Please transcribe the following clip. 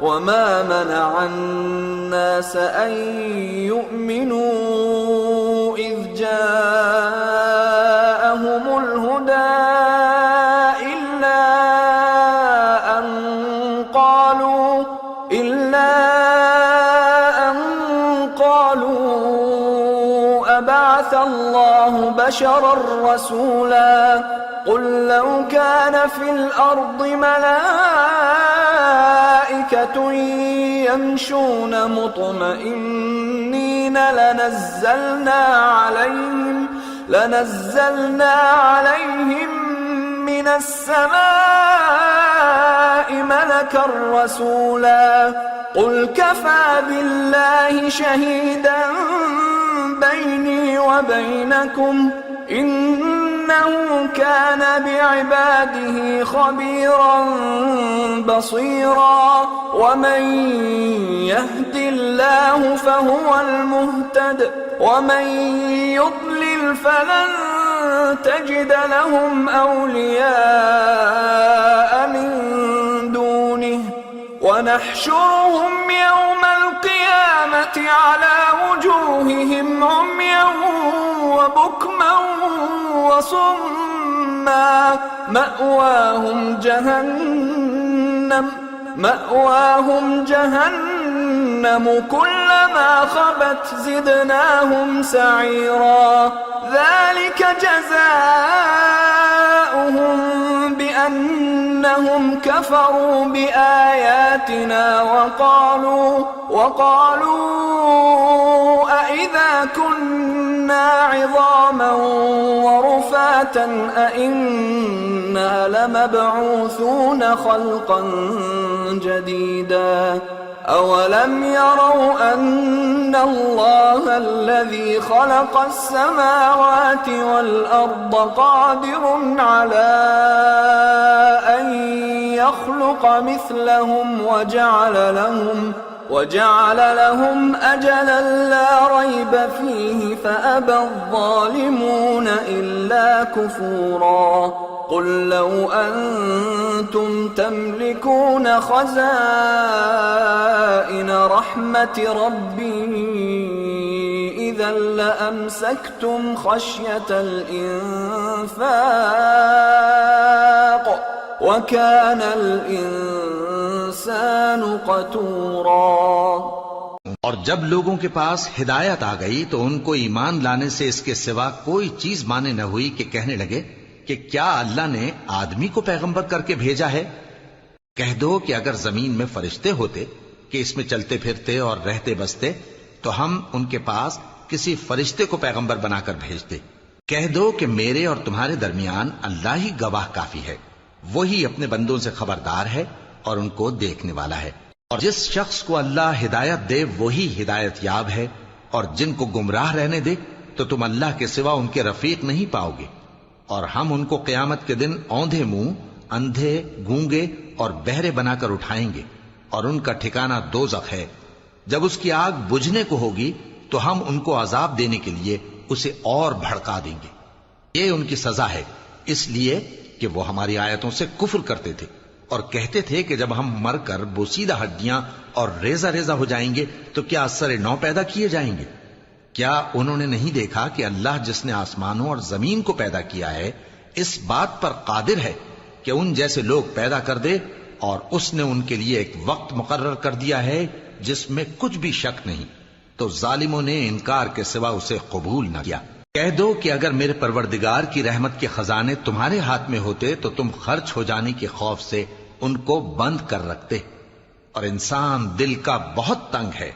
وما منع الناس أن يؤمنوا إذ جاءهم الهدى إلا أن قالوا أبعث الله بشرا رسولا قل لو كان في الأرض ملائكة يمشون مطمئنين لنزلنا عليهم من السماء ملكا رسولا قل كفى بالله شهيدا بيني وبينكم إنه كان بعباده خبيرا بصيرا ومن يهد الله فهو المهتد ومن يضلل فلن تجد لهم أولياء من دونه ونحشرهم يوم القيامة على وجوههم عميا وبكما وصما مأواهم جهنم كلما خبت زدناهم سعيرا ذلك جزاؤهم بأنهم كفروا بآياتنا وقالوا أإذا كنا عظاما ورفاتا أإنا لمبعوثون خلقا جديدا أولم يروا أن الله الذي خلق السماوات والأرض قادر على أن يخلق مثلهم وجعل لهم أجلا لا ريب فيه فأبى الظالمون إلا كفورا قل لو أنتم تملكون خزائن رحمة ربي إذا لأمسكتم خشية الإنفاق وكان الإنسان قتورا। और जब लोगों के पास हिदायत आ गई तो उनको ईमान लाने से इसके सिवा कोई चीज माने न हुई कि कहने लगे कि क्या अल्लाह ने आदमी को पैगंबर करके भेजा है। कह दो कि अगर जमीन में फरिश्ते होते कि इसमें चलते फिरते और रहते बसते तो हम उनके पास किसी फरिश्ते को पैगंबर बनाकर भेजते। कह दो कि मेरे और तुम्हारे दरमियान अल्लाह ही गवाह काफी है, वही अपने बंदों से खबरदार है और उनको देखने वाला है। और जिस शख्स को अल्लाह हिदायत दे वही हिदायत याब है और जिनको गुमराह रहने दे तो तुम अल्लाह के सिवा उनके रफीक नहीं पाओगे। और हम उनको क़यामत के दिन औंधे मुंह, अंधे, गूंगे और बहरे बनाकर उठाएंगे और उनका ठिकाना दोज़ख है। जब उसकी आग बुझने को होगी तो हम उनको अजाब देने के लिए उसे और भड़का देंगे। ये उनकी सजा है इसलिए कि वो हमारी आयतों से कुफ्र करते थे और कहते थे कि जब हम मरकर बोसीदा हड्डियां और रेजा रेजा हो जाएंगे तो क्या असर नौ पैदा किए जाएंगे। क्या उन्होंने नहीं देखा कि अल्लाह जिसने आसमानों और जमीन को पैदा किया है इस बात पर कादिर है कि उन जैसे लोग पैदा कर दे और उसने उनके लिए एक वक्त मुकर्रर कर दिया है जिसमें कुछ भी शक नहीं। तो जालिमों ने इनकार के सिवा उसे कबूल न किया। कह दो कि अगर मेरे परवरदिगार की रहमत के खजाने तुम्हारे हाथ में होते तो तुम खर्च हो जाने के खौफ से उनको बंद कर रखते। और इंसान दिल का बहुत तंग है।